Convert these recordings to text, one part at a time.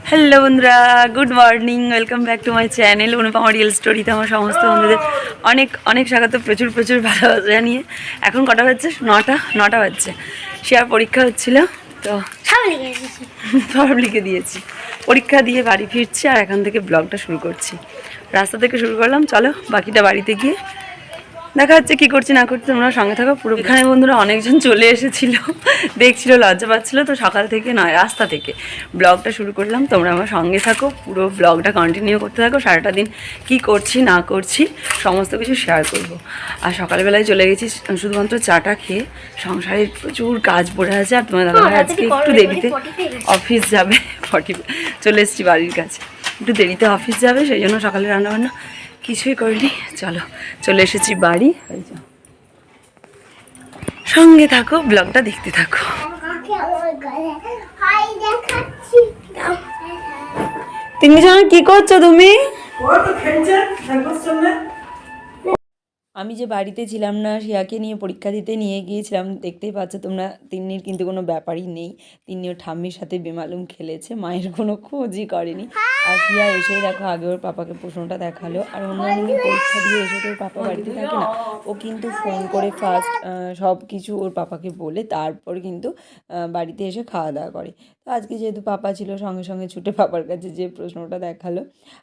Hello বন্ধুরা, good morning, welcome back to my channel Anupama real স্টোরিতে আমার সমস্ত বন্ধুদের অনেক অনেক স্বাগত। প্রচুর প্রচুর ভালোবাসা জানিয়ে এখন কটা বাজছে? নটা বাজছে। শেয়ার পরীক্ষা হচ্ছিল, তো সব লিখে দিয়েছি। পরীক্ষা দিয়ে বাড়ি ফিরছি আর এখান থেকে ব্লগটা শুরু করছি। রাস্তা থেকে শুরু করলাম, চলো বাকিটা বাড়িতে গিয়ে দেখা হচ্ছে কী করছি না করছি, তোমরা সঙ্গে থাকো পুরো। এখানে বন্ধুরা অনেকজন চলে এসেছিল, দেখছিল, লজ্জা পাচ্ছিলো, তো সকাল থেকে নয় রাস্তা থেকে ব্লগটা শুরু করলাম। তোমরা আমার সঙ্গে থাকো, পুরো ব্লগটা কন্টিনিউ করতে থাকো। সারাটা দিন কী করছি না করছি সমস্ত কিছু শেয়ার করব। আর সকালবেলায় চলে গেছি শুধুমাত্র চাটা খেয়ে, সংসারের প্রচুর কাজ পড়ে আছে। আর তোমার দাদা আজকে একটু দেরিতে অফিস যাবে, চলে এসেছি বাড়ির কাছে, একটু দেরিতে অফিস যাবে, সেই জন্য সকালে রান্নাবান্না কিছুই করিনি। চলো চলে এসেছি বাড়ি, সঙ্গে থাকো, ব্লগটা দেখতে থাকো। তিনজন কি করছো তুমি? আমি যে বাড়িতে ছিলাম না, শিয়াকে নিয়ে পরীক্ষা দিতে নিয়ে গিয়েছিলাম, দেখতেই পাচ্ছ তোমরা। তিন্নির কিন্তু কোনো ব্যাপারই নেই, তিন্নিও ঠাম্মির সাথে বেমালুম খেলেছে, মায়ের কোনো খোঁজই করেনি। আর শিয়া এসেই দেখো আগে ওর পাপাকে প্রশ্নটা দেখালো। আর অন্যান্য দিন পরীক্ষা দিয়ে এসে তো ওর পাপা বাড়িতে থাকে না, ও কিন্তু ফোন করে ফার্স্ট সব কিছু ওর পাপাকে বলে তারপর কিন্তু বাড়িতে এসে খাওয়া দাওয়া করে। তো আজকে যেহেতু পাপা ছিল, সঙ্গে সঙ্গে ছুটে পাপার কাছে যে প্রশ্নটা দেখালো।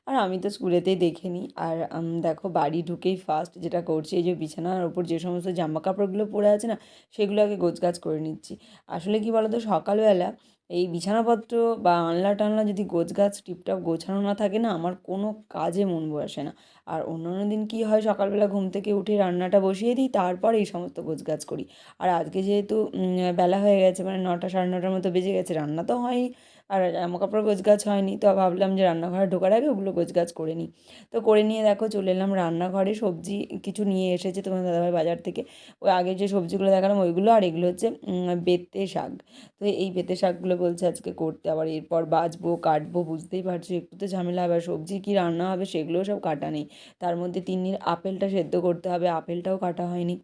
আর আমি তো স্কুলেতেই দেখে নিই। আর দেখো বাড়ি ঢুকেই ফার্স্ট যেটা করছি, এই যে বিছানার ওপর যে সমস্ত জামা কাপড়গুলো পরে আছে না, সেগুলো আগে গোছগাছ করে নিচ্ছি। আসলে কি বলতো, সকালবেলা এই বিছানাপত্র বা আনলা টানলা যদি গোছগাছ টিপটপ গোছানো না থাকে না, আমার কোনো কাজে মন বসে না। আর অন্যান্য দিন কী হয়, সকালবেলা ঘুম থেকে উঠে রান্নাটা বসিয়ে দিই, তারপর এই সমস্ত গোছগাছ করি। আর আজকে যেহেতু বেলা হয়ে গেছে, মানে 9টা সাড়ে 9টার মতো বেজে গেছে, রান্না তো হয়নি আর জামা কাপড় গোছগাছ হয়নি, তো ভাবলাম যে রান্নাঘরে ঢোকার আগে ওগুলো গোছগাছ করে নিই। তো করে নিয়ে দেখো চলে এলাম রান্নাঘরে। সবজি কিছু নিয়ে এসেছে তোমার দাদাভাই বাজার থেকে, ওই আগে যে সবজিগুলো দেখালাম ওইগুলো, আর এগুলো হচ্ছে বেঁতে শাক। তো এই বেঁতে শাকগুলো বলছে আজকে করতে, আবার এরপর বাছবো কাটবো, বুঝতেই পারছো একটু তো ঝামেলা হবে। সবজি কী রান্না হবে সেগুলোও সব কাটা নেই। তার মধ্যে তিন্নির আপেলটা সেদ্ধ করতে হবে, আপেলটাও কাটা হয়নি,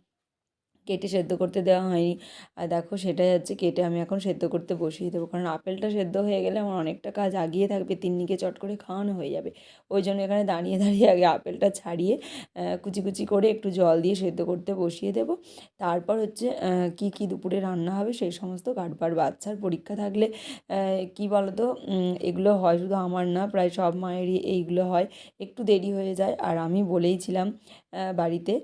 কেটে সেদ্ধ করতে দেওয়া হয়নি। আর দেখো সেটাই যাচ্ছে, কেটে আমি এখন সেদ্ধ করতে বসিয়ে দেবো, কারণ আপেলটা সেদ্ধ হয়ে গেলে আমার অনেকটা কাজ আগিয়ে থাকবে, তিন্নিকে চট করে খাওয়ানো হয়ে যাবে। ওই জন্য এখানে দাঁড়িয়ে দাঁড়িয়ে আগে আপেলটা ছাড়িয়ে কুচি কুচি করে একটু জল দিয়ে সেদ্ধ করতে বসিয়ে দেবো। তারপর হচ্ছে কী কী দুপুরে রান্না হবে সেই সমস্ত কাটবার। বাচ্চার পরীক্ষা থাকলে কী বলো তো, এগুলো হয় শুধু আমার না, প্রায় সব মায়েরই এইগুলো হয়, একটু দেরি হয়ে যায়। আর আমি বলেইছিলাম বাড়িতে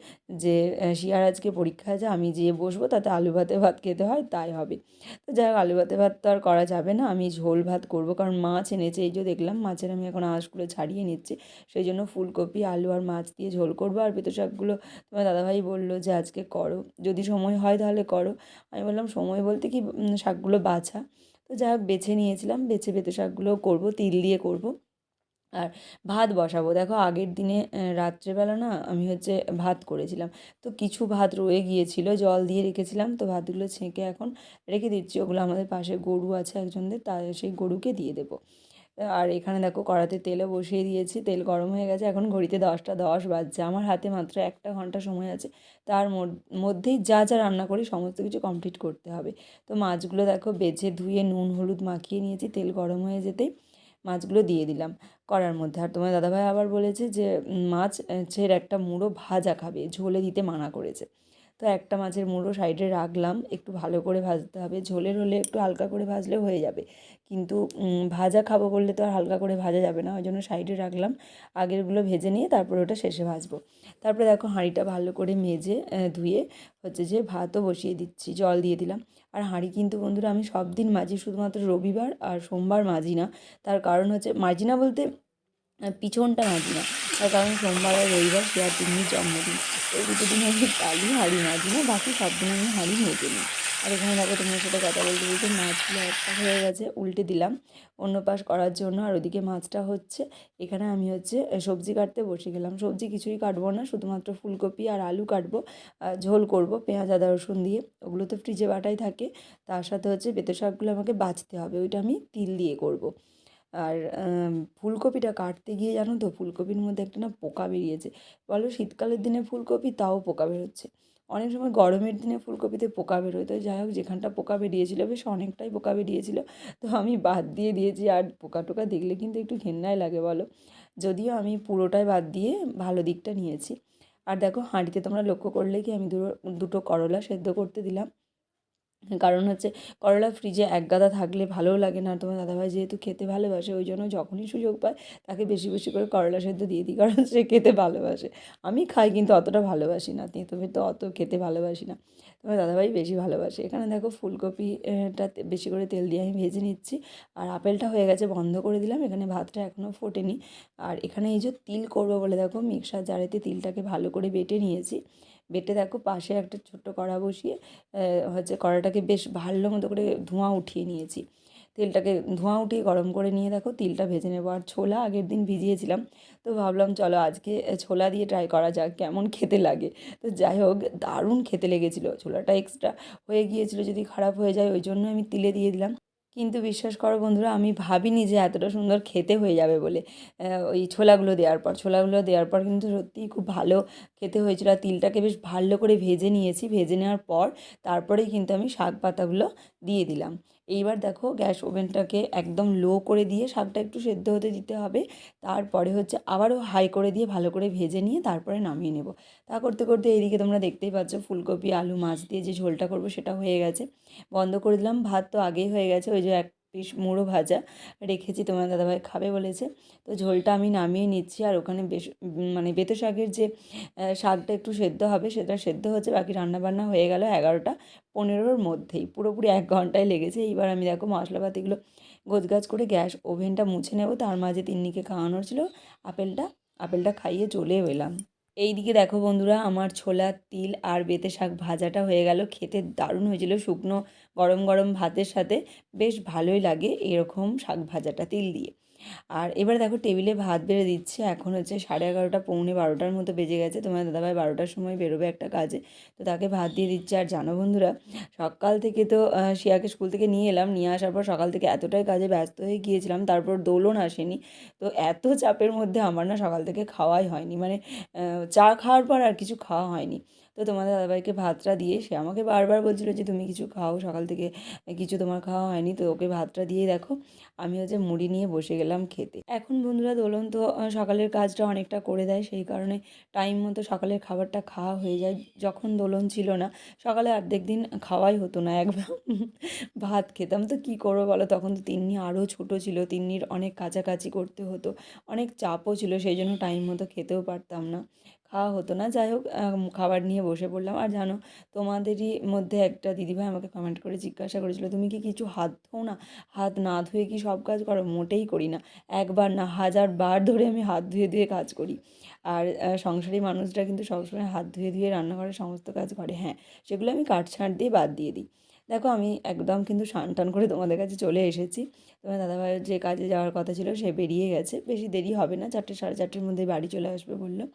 যে শিয়ার আজকে পরীক্ষা আছে, আমি যেয়ে বসবো, তাতে আলু ভাতে ভাত খেতে হয় তাই হবে। তো যাই হোক, আলু ভাতে ভাত তো আর করা যাবে না, আমি ঝোল ভাত করব, কারণ মাছ এনেছে, এই যে দেখলাম মাছের আমি এখন আঁশগুলো ছাড়িয়ে নিচ্ছি, সেই জন্য ফুলকপি আলু আর মাছ দিয়ে ঝোল করবো। আর পেঁতো শাকগুলো তোমার দাদাভাই বললো যে আজকে করো, যদি সময় হয় তাহলে করো। আমি বললাম সময় বলতে কি, শাকগুলো বাছা। তো যাই হোক বেছে নিয়েছিলাম, বেছে পেঁতো শাকগুলোও করবো, তিল দিয়ে করবো। আর ভাত বসাবো। দেখো আগের দিনে রাত্রেবেলা না আমি হচ্ছে ভাত করেছিলাম, তো কিছু ভাত রয়ে গিয়েছিল, জল দিয়ে রেখেছিলাম, তো ভাতগুলো ছেঁকে এখন রেখে দিচ্ছি। ওগুলো আমাদের পাশে গরু আছে একজনদের, তার সেই গরুকে দিয়ে দেবো। আর এখানে দেখো কড়াতে তেলও বসিয়ে দিয়েছি, তেল গরম হয়ে গেছে, এখন ঘড়িতে 10টা 10 বাজছে, আমার হাতে মাত্র 1 ঘন্টা সময় আছে। তার মধ্যেই যা যা রান্না করি সমস্ত কিছু কমপ্লিট করতে হবে। তো মাছগুলো দেখো বেছে ধুয়ে নুন হলুদ মাখিয়ে নিয়েছি, তেল গরম হয়ে যেতেই মাছগুলো দিয়ে দিলাম কড়ার মধ্যে। আর তোমার দাদাভাই আবার বলেছে যে মাছের একটা মুড়ো ভাজা খাবে, ঝোলে দিতে মানা করেছে। তো একটা মাছের মুড়ো সাইডে রাখলাম, একটু ভালো করে ভাজতে হবে, ঝোলের হলে একটু হালকা করে ভাজলে হয়ে যাবে, কিন্তু ভাজা খাবো বললে তো আর হালকা করে ভাজা যাবে না, ওই জন্য সাইডে রাখলাম। আগেরগুলো ভেজে নিয়ে তারপরে ওটা শেষে ভাজবো। তারপরে দেখো হাঁড়িটা ভালো করে মেজে ধুয়ে হচ্ছে যে ভাতও বসিয়ে দিচ্ছি, জল দিয়ে দিলাম। আর হাঁড়ি কিন্তু বন্ধুরা আমি সব দিন মাজি, শুধুমাত্র রবিবার আর সোমবার মাজি না। তার কারণ হচ্ছে, মাজি না বলতে পিছনটা মাজি না, তার কারণ সোমবার আর রবিবার আর তিন্নির জন্মদিন, এই দুটো দিন আমি কালি হাঁড়ি মাজি না, বাকি সব দিন আমি হাঁড়ি মেজে নিই। আর এখানে দেখো তোমার সাথে কথা বলতে বলতে মাছগুলো একটা হয়ে গেছে, উল্টে দিলাম অন্য পাশ করার জন্য, আর ওদিকে মাছটা হচ্ছে। এখানে আমি হচ্ছে সবজি কাটতে বসে গেলাম। সবজি কিছুই কাটবো না, শুধুমাত্র ফুলকপি আর আলু কাটবো, ঝোল করব পেঁয়াজ আদা রসুন দিয়ে, ওগুলো তো ফ্রিজে বাটাই থাকে। তার সাথে হচ্ছে বেঁতে শাকগুলো আমাকে বাছতে হবে, ওইটা আমি তিল দিয়ে করব। আর ফুলকপিটা কাটতে গিয়ে জানো তো, ফুলকপির মধ্যে একটা না পোকা বেরিয়েছে। বলো শীতকালের দিনে ফুলকপি, তাও পোকা বেরোচ্ছে। অনেক সময় গরমের দিনে ফুলকপিতে পোকা বেরোয়, তো যাই হোক যেখানটা পোকা বেরিয়েছিলো বেশ অনেকটাই পোকা বেরিয়েছিলো, তো আমি বাদ দিয়ে দিয়েছি। আর পোকা টোকা দেখলে কিন্তু একটু ঘেন্নাই লাগে বলো, যদিও আমি পুরোটাই বাদ দিয়ে ভালো দিকটা নিয়েছি। আর দেখো হাঁড়িতে তোমরা লক্ষ্য করলে কি আমি দুটো করলা সেদ্ধ করতে দিলাম, কারণ হচ্ছে করলা ফ্রিজে এক গাদা থাকলে ভালোও লাগে না। তোমার দাদাভাই যেহেতু খেতে ভালোবাসে, ওই জন্য যখনই সুযোগ পায় তাকে বেশি বেশি করে করলা সেদ্ধ দিয়ে দিই, কারণ সে খেতে ভালোবাসে। আমি খাই কিন্তু অতটা ভালোবাসি না, তেঁতো তো অত খেতে ভালোবাসি না, তোমার দাদাভাই বেশি ভালোবাসে। এখানে দেখো ফুলকপিটা বেশি করে তেল দিয়ে আমি ভেজে নিচ্ছি। আর আপেলটা হয়ে গেছে, বন্ধ করে দিলাম। এখানে ভাতটা এখনও ফোটেনি। আর এখানে এই যে তিল করবো বলে দেখো মিক্সার জারেতে তিলটাকে ভালো করে বেটে নিয়েছি। বেটে দেখো পাশে একটা ছোট্ট কড়া বসিয়ে হচ্ছে কড়াটাকে বেশ ভালো মতো করে ধোঁয়া উঠিয়ে নিয়েছি। তেলটাকে ধোঁয়া উঠিয়ে গরম করে নিয়ে দেখো তিলটা ভেজে নেবো। আর ছোলা আগের দিন ভিজিয়েছিলাম, তো ভাবলাম চলো আজকে ছোলা দিয়ে ট্রাই করা যাক কেমন খেতে লাগে। তো যাই হোক দারুণ খেতে লেগেছিলো। ছোলাটা এক্সট্রা হয়ে গিয়েছিলো, যদি খারাপ হয়ে যায় ওই জন্য আমি তিলে দিয়ে দিলাম। কিন্তু বিশ্বাস করো বন্ধুরা, আমি ভাবিনি যে এতটা সুন্দর খেতে হয়ে যাবে বলে। ওই ছোলাগুলো দেওয়ার পর কিন্তু সত্যিই খুব ভালো খেতে হয়েছিল। আর তিলটাকে বেশ ভালো করে ভেজে নিয়েছি। ভেজে নেওয়ার পর তারপরেই কিন্তু আমি শাক পাতাগুলো দিয়ে দিলাম। এইবার দেখো গ্যাস ওভেনটাকে একদম লো করে দিয়ে শাকটা একটু সেদ্ধ হতে দিতে হবে। তারপরে হচ্ছে আবারও হাই করে দিয়ে ভালো করে ভেজে নিয়ে তারপরে নামিয়ে নেব। তা করতে করতে এইদিকে তোমরা দেখতেই পাচ্ছ ফুলকপি আলু মাছ দিয়ে যে ঝোলটা করবো সেটা হয়ে গেছে। বন্ধ করে দিলাম। ভাত তো আগেই হয়ে গেছে, ওই যে এক পিস মুড়ো ভাজা রেখেছি, তোমার দাদাভাই খাবে বলেছে। তো ঝোলটা আমি নামিয়ে নিচ্ছি। আর ওখানে বেশ মানে বেতো শাকের যে শাকটা একটু সেদ্ধ হবে সেটা সেদ্ধ হচ্ছে, বাকি রান্নাবান্না হয়ে গেল 11টা 15-র মধ্যেই, পুরোপুরি 1 ঘন্টায় লেগেছে। এইবার আমি দেখো মশলাপাতিগুলো গোছগাছ করে গ্যাস ওভেনটা মুছে নেব। তার মাঝে তিন্নিকে খাওয়ানোর ছিল আপেলটা খাইয়ে চলেও এলাম। এইদিকে দেখো বন্ধুরা, আমার ছোলা তিল আর বেঁতে শাক ভাজাটা হয়ে গেল। খেতে দারুণ হয়েছিল, শুকনো গরম গরম ভাতের সাথে বেশ ভালোই লাগে এরকম শাক ভাজাটা তিল দিয়ে। আর এবার দেখো টেবিলে ভাত বেড়ে দিচ্ছে। এখন হচ্ছে 11:30 পৌনে 12টার মতো বেজে গেছে। তোমার দাদাভাই 12টার সময় বেরোবে একটা কাজে, তো তাকে ভাত দিয়ে দিচ্ছে। আর জানো বন্ধুরা, সকাল থেকে তো শিয়াকে স্কুল থেকে নিয়ে এলাম, নিয়ে আসার পর সকাল থেকে এতটাই কাজে ব্যস্ত হয়ে গিয়েছিলাম, তারপর দোলন আসেনি। তো এত চাপের মধ্যে আমার না সকাল থেকে খাওয়াই হয়নি, মানে চা খাওয়ার পর আর কিছু খাওয়া হয়নি। তো তোমাদের দাদাভাইকে ভাতটা দিয়ে সে আমাকে বারবার বলছিল যে তুমি কিছু খাও, সকাল থেকে কিছু তোমার খাওয়া হয়নি। তো ওকে ভাতটা দিয়ে দেখো আমি হচ্ছে মুড়ি নিয়ে বসে গেলাম খেতে। এখন বন্ধুরা দোলন তো সকালের কাজটা অনেকটা করে দেয়, সেই কারণে টাইম মতো সকালের খাবারটা খাওয়া হয়ে যায়। যখন দোলন ছিল না সকালে অর্ধেক দিন খাওয়াই হতো না, একবার ভাত খেতাম। তো কী করবো বলো, তখন তো তিন্নি আরও ছোটো ছিল, তিন্নির অনেক কাছাকাছি করতে হতো, অনেক চাপও ছিল, সেই জন্য টাইম মতো খেতেও পারতাম না, খাওয়া হতো না। যাই হোক খাবার নিয়ে বসে পড়লাম। আর জানো তোমাদেরই মধ্যে একটা দিদিভাই আমাকে কমেন্ট করে জিজ্ঞাসা করেছিল তুমি কি কিছু হাত ধোও না, হাত না ধুয়ে কি সব কাজ করো? মোটেই করি না, একবার না 1000বার ধরে আমি হাত ধুয়ে ধুয়ে কাজ করি। আর সংসারী মানুষরা কিন্তু সবসময় হাত ধুয়ে ধুয়ে রান্নাঘরের সমস্ত কাজ করে। হ্যাঁ, সেগুলো আমি কাটছাঁট দিয়ে বাদ দিয়ে দিই। দেখো আমি একদম কিন্তু স্নান টান করে তোমাদের কাছে চলে এসেছি। তোমার দাদাভাইয়ের যে কাজে যাওয়ার কথা ছিল সে বেরিয়ে গেছে, বেশি দেরি হবে না, 4টে 4:30-র মধ্যে বাড়ি চলে আসবে বললো।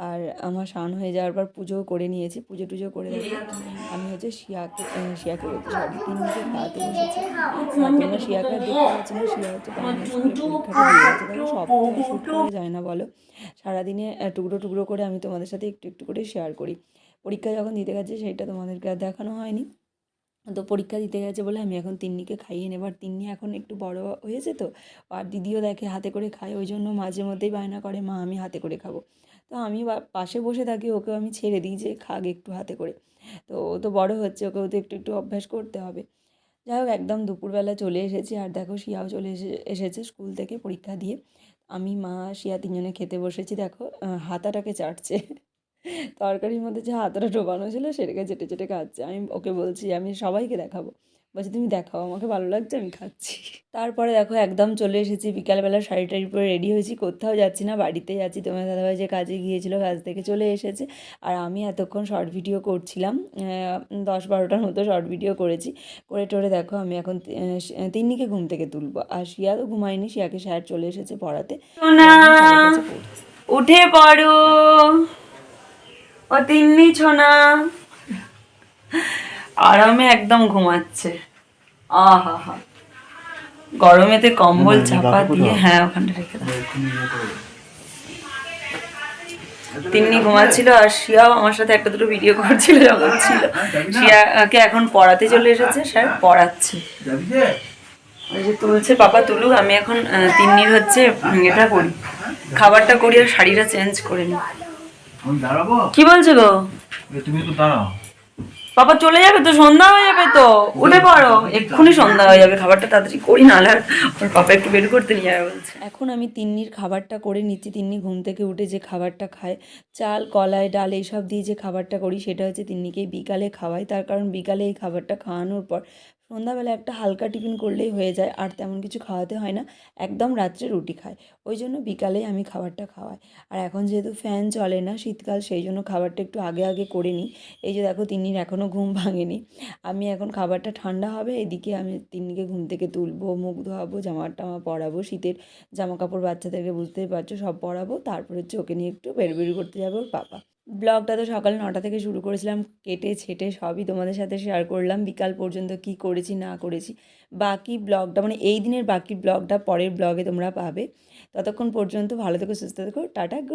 আর আমার স্নান হয়ে যাওয়ার পর পুজোও করে নিয়েছি। পুজো টুজো করে দেখো আমি হচ্ছে শিয়াকে বলতে সরি তিন্নিকে খাওয়াতে বসেছি। আর তোমরা শিয়াকে আর দেখতে পাচ্ছ না, শিয়া হচ্ছে প্রাইমারি স্কুলে পরীক্ষাটা দিয়ে গেছে। দেখো সব তো আর শ্যুট করা যায় না বলো, সারাদিনে টুকরো টুকরো করে আমি তোমাদের সাথে একটু একটু করে শেয়ার করি। পরীক্ষা যখন দিতে গেছে সেইটা তোমাদেরকে আর দেখানো হয়নি। তো পরীক্ষা দিতে গেছে বলে আমি এখন তিন্নিকে খাইয়ে নেব। আর তিন্নি এখন একটু বড় হয়েছে, তো আর দিদিও দেখে হাতে করে খায়, ওই জন্য মাঝে মধ্যেই বায়না করে মা আমি হাতে করে খাবো। তো আমি পাশে বসে থাকি, ওকেও আমি ছেড়ে দিই যে খাক একটু হাতে করে। তো ও তো বড় হচ্ছে, ওকেও তো একটু একটু অভ্যাস করতে হবে। যাই হোক একদম দুপুরবেলা চলে এসেছি। আর দেখো শিয়াও চলে এসেছে স্কুল থেকে পরীক্ষা দিয়ে। আমি মা শিয়া তিনজনে খেতে বসেছি। দেখো হাতাটাকে চাটছে, তরকারির মধ্যে যে হাতাটা ডোবানো ছিল সেটাকে চেটে চেটে খাচ্ছে। আমি ওকে বলছি আমি সবাইকে দেখাবো, বলছি তুমি দেখাও, আমাকে ভালো লাগছে আমি খাচ্ছি। তারপরে দেখো একদম চলে এসেছি, বিকালবেলা শাড়ি টাড়ি পরে রেডি হয়েছি, কোথাও যাচ্ছি না, বাড়িতেই আছি। তোমার দাদাভাই যে কাজে গিয়েছিল কাজ থেকে চলে এসেছে। আর আমি এতক্ষণ শর্ট ভিডিও করছিলাম, 10-12টার মতো শর্ট ভিডিও করেছি। করে টোরে দেখো আমি এখন তিন্নিকে ঘুম থেকে তুলবো। আর শিয়া তো ঘুমায়নি, শিয়াকে স্যার চলে এসেছে পড়াতে। উঠে পড়ো ও তিন্নি ছোনা, আরামে একদম ঘুমাচ্ছে। আহা হা, গরমেতে কম্বল চাপা দিয়ে, হ্যাঁ ওখানটা রেখে দাও। তিন্নি ঘুমাচ্ছিল আর শিয়াও আমার সাথে একটা দুটো ভিডিও করছিল যখন ছিল। শিয়াকে এখন পড়াতে চলে এসেছে, স্যার পড়াচ্ছে, ওই যে তুলছে, পাপা তুলুক, আমি এখন তিন্নির হচ্ছে এটা করি, খাবারটা করি আর শাড়িটা চেঞ্জ করে নিই। কি বলছো গো? তুমি তো দাঁড়াও। পাপা চলে যাবে তো, সন্ধ্যা হয়ে যাবে তো, উঠে পড়ো, এক্ষুনি সন্ধ্যা হয়ে যাবে, খাবারটা তাড়াতাড়ি করি না আর ওর পাপা একটু বের করতে নিয়ে যাবে বলছে। এখন আমি তিন্নির খাবারটা করে নিচ্ছি। তিন্নি ঘুম থেকে উঠে যে খাবারটা খায়, চাল কলাই ডাল এইসব দিয়ে যে খাবারটা করি, সেটা হচ্ছে তিন্নিকে বিকালে খাওয়াই। তার কারণ বিকালে এই খাবারটা খাওয়ানোর পর সন্ধ্যাবেলা একটা হালকা টিফিন করলেই হয়ে যায়, আর তেমন কিছু খাওয়াতে হয় না, একদম রাত্রে রুটি খায়। ওই জন্য বিকালেই আমি খাবারটা খাওয়াই। আর এখন যেহেতু ফ্যান চলে না, শীতকাল, সেই জন্য খাবারটা একটু আগে আগে করে নিই। এই যে দেখো তিন্নির এখনও ঘুম ভাঙেনি। আমি এখন খাবারটা ঠান্ডা হবে, এদিকে আমি তিন্নিকে ঘুম থেকে তুলবো, মুখ ধোয়াবো, জামা টামা পরাবো, শীতের জামা কাপড় বাচ্চাদেরকে বুঝতেই পারছো সব পরাবো, তারপরে হচ্ছে ওকে নিয়ে একটু বেরবেরি করতে যাবো ওর পাপা। ব্লগটা তো সকাল 9টা থেকে শুরু করেছিলাম, কেটে ছেটে সবই তোমাদের সাথে শেয়ার করলাম, বিকাল পর্যন্ত কি করেছি না করেছি। বাকি ব্লগটা মানে এই দিনের বাকি ব্লগটা পরের ব্লগে তোমরা পাবে। ততক্ষণ পর্যন্ত ভালো থেকো, সুস্থ থেকো, টাটা, গুড।